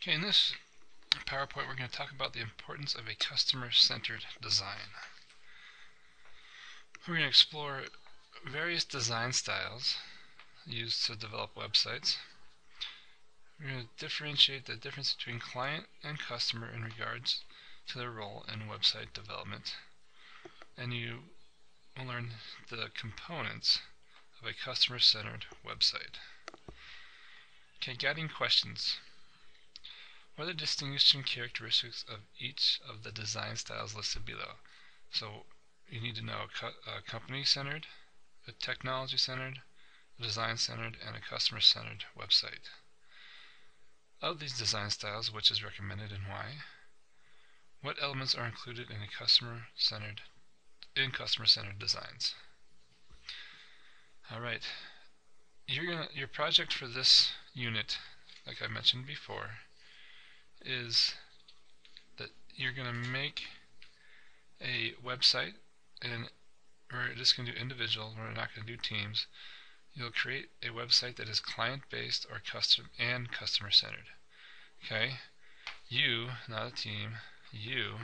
Okay, in this PowerPoint we're going to talk about the importance of a customer-centered design. We're going to explore various design styles used to develop websites. We're going to differentiate the difference between client and customer in regards to their role in website development. And you will learn the components of a customer-centered website. Okay, guiding questions. What are the distinguishing characteristics of each of the design styles listed below? So you need to know a company-centered, a technology-centered, a design-centered, and a customer-centered website. Of these design styles, which is recommended and why? What elements are included in customer-centered designs? Alright, your project for this unit, like I mentioned before, is that you're going to make a website, and we're just going to do individual, we're not going to do teams. You'll create a website that is client-based or customer-centered. Okay? You, not a team, you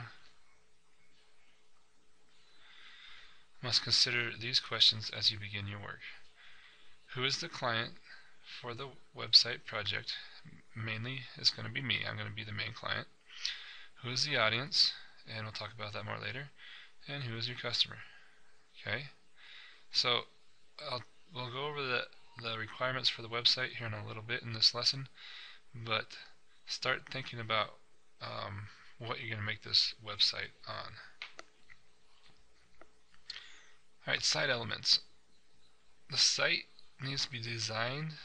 must consider these questions as you begin your work. Who is the client for the website project? Mainly it's going to be me. I'm going to be the main client. Who is the audience? And we'll talk about that more later. And who is your customer? Okay? So we'll go over the requirements for the website here in a little bit in this lesson, but start thinking about what you're going to make this website on. Alright, site elements. The site needs to be designed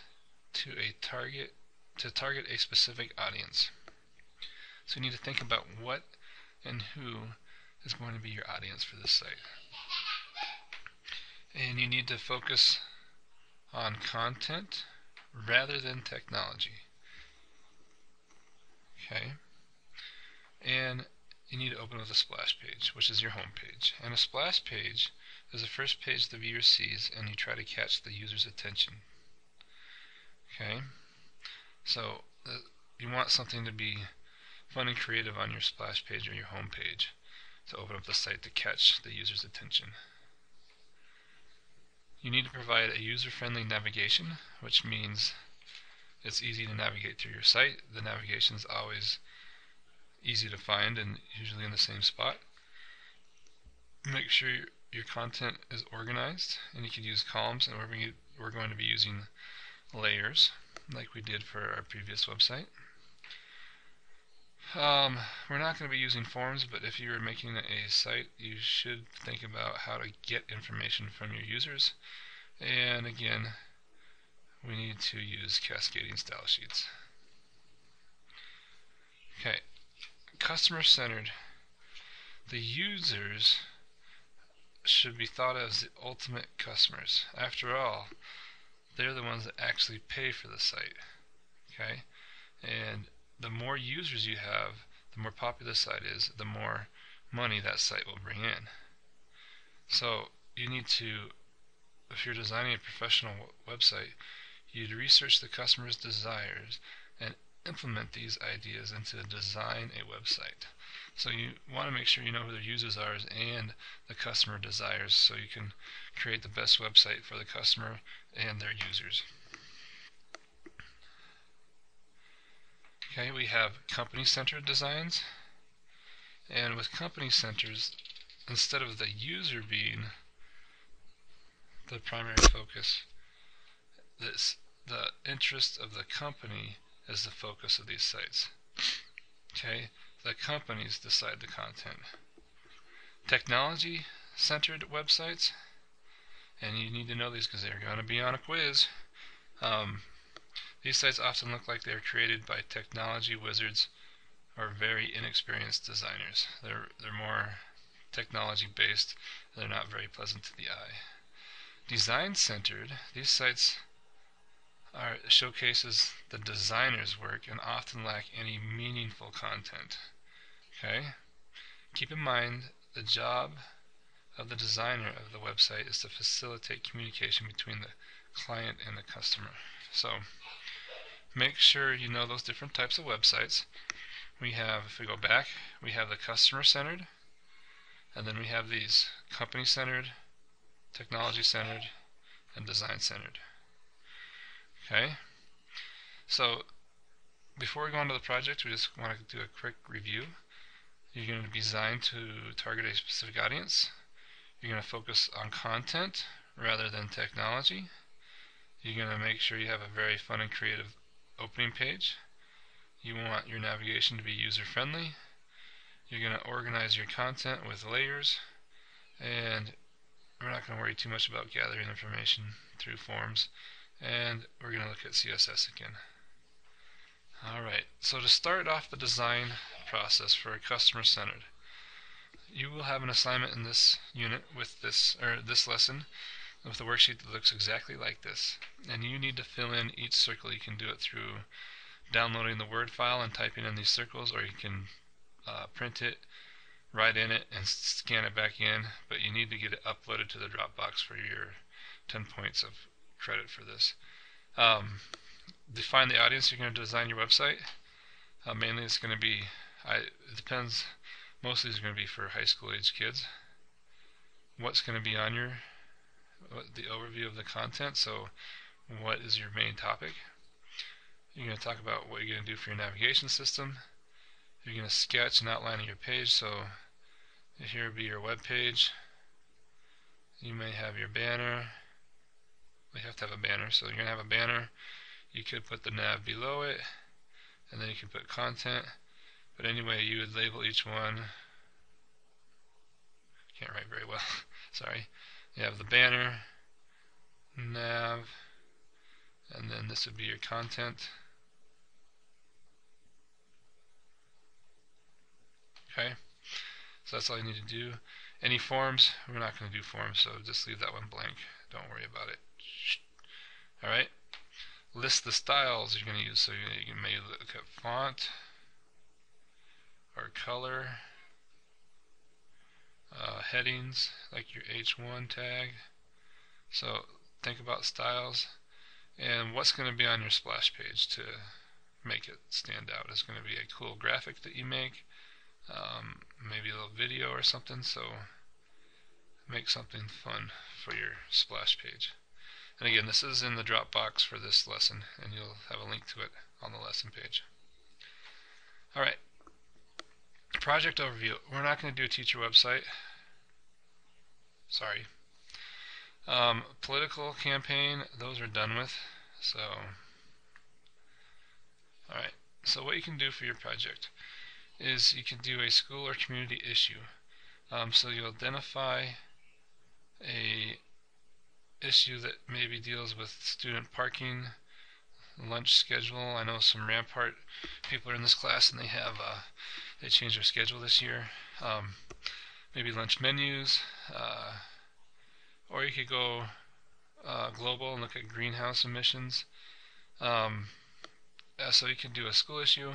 to target a specific audience. So you need to think about what and who is going to be your audience for this site. And you need to focus on content rather than technology. Okay? And you need to open with a splash page, which is your home page. And a splash page is the first page the viewer sees, and you try to catch the user's attention. Okay? So you want something to be fun and creative on your splash page or your home page to open up the site to catch the user's attention. You need to provide a user-friendly navigation, which means it's easy to navigate through your site. The navigation is always easy to find and usually in the same spot. Make sure your content is organized, and you can use columns, and we're going to be using layers like we did for our previous website. We're not going to be using forms, but if you are making a site, you should think about how to get information from your users. And again, we need to use cascading style sheets. Okay, customer-centered. The users should be thought of as the ultimate customers. After all, they're the ones that actually pay for the site. Okay, and the more users you have, the more popular the site is, the more money that site will bring in. So you need to, if you're designing a professional website, you'd research the customer's desires and implement these ideas into design a website. So you want to make sure you know who their users are and the customer desires, so you can create the best website for the customer and their users. Okay, we have company-centered designs, and with company-centered, instead of the user being the primary focus, the interest of the company is the focus of these sites. Okay, the companies decide the content. Technology-centered websites, and you need to know these because they're going to be on a quiz. These sites often look like they're created by technology wizards or very inexperienced designers. They're more technology based, they're not very pleasant to the eye. Design-centered, these sites showcases the designer's work and often lack any meaningful content. Okay? Keep in mind the job of the designer of the website is to facilitate communication between the client and the customer. So make sure you know those different types of websites. We have, if we go back, we have the customer-centered, and then we have these company-centered, technology-centered, and design-centered. Okay, so before we go on to the project, we just want to do a quick review. You're going to design to target a specific audience. You're going to focus on content rather than technology. You're going to make sure you have a very fun and creative opening page. You want your navigation to be user-friendly. You're going to organize your content with layers, and we're not going to worry too much about gathering information through forms, and we're going to look at CSS again. Alright, so to start off the design process for customer-centered, you will have an assignment in this unit with this lesson with a worksheet that looks exactly like this, and you need to fill in each circle. You can do it through downloading the Word file and typing in these circles, or you can print it, write in it, and scan it back in, but you need to get it uploaded to the Dropbox for your 10 points of credit for this. Define the audience you're going to design your website. Mainly it's going to be, it depends, mostly it's going to be for high school age kids. What's going to be on the overview of the content, so what is your main topic? You're going to talk about what you're going to do for your navigation system. You're going to sketch an outline of your page, so here would be your web page. You may have your banner. We have to have a banner, so you're going to have a banner. You could put the nav below it, and then you can put content, but anyway, you would label each one. Can't write very well, sorry. You have the banner, nav, and then this would be your content. Okay, so that's all you need to do. Any forms? We're not going to do forms, so just leave that one blank. Don't worry about it. Alright, list the styles you're going to use. So you may look at font or color, headings like your H1 tag. So think about styles and what's going to be on your splash page to make it stand out. It's going to be a cool graphic that you make, maybe a little video or something, so make something fun for your splash page. And again, this is in the Dropbox for this lesson, and you'll have a link to it on the lesson page. Alright, project overview. We're not going to do a teacher website. Sorry. Political campaign, those are done with. So, alright, so what you can do for your project is you can do a school or community issue. So you'll identify a issue that maybe deals with student parking, lunch schedule. I know some Rampart people are in this class and they changed their schedule this year. Maybe lunch menus, or you could go global and look at greenhouse emissions. So you can do a school issue,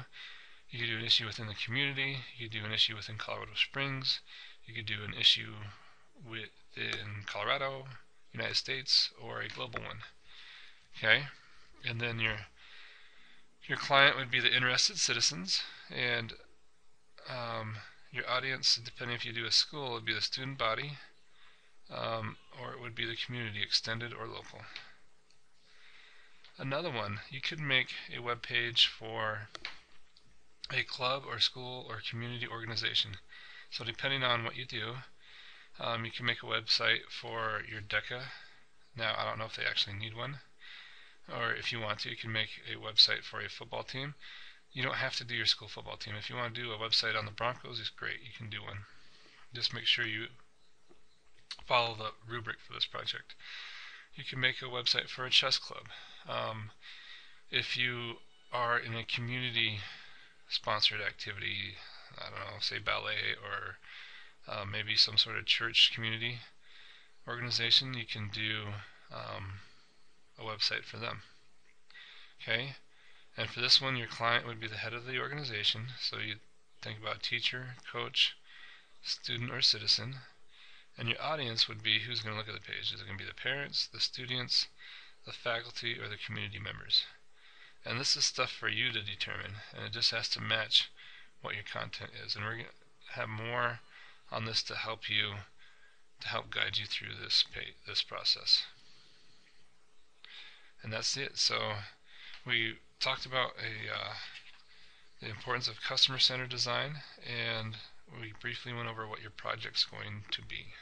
you could do an issue within the community, you could do an issue within Colorado Springs, you could do an issue within Colorado, United States, or a global one. Okay, and then your client would be the interested citizens, and your audience, depending if you do a school, would be the student body, or it would be the community, extended or local. Another one, you could make a web page for a club or school or community organization. So depending on what you do, you can make a website for your DECA. Now, I don't know if they actually need one, or if you want to, you can make a website for a football team. You don't have to do your school football team. If you want to do a website on the Broncos, it's great. You can do one. Just make sure you follow the rubric for this project. You can make a website for a chess club. If you are in a community sponsored activity, I don't know, say ballet, or maybe some sort of church community organization, you can do a website for them. Okay, and for this one, your client would be the head of the organization, so you think about teacher, coach, student, or citizen, and your audience would be who's going to look at the page. Is it going to be the parents, the students, the faculty, or the community members? And this is stuff for you to determine, and it just has to match what your content is. And we're going to have more on this to help you, to help guide you through this process. And that's it. So we talked about the importance of customer-centered design, and we briefly went over what your project's going to be.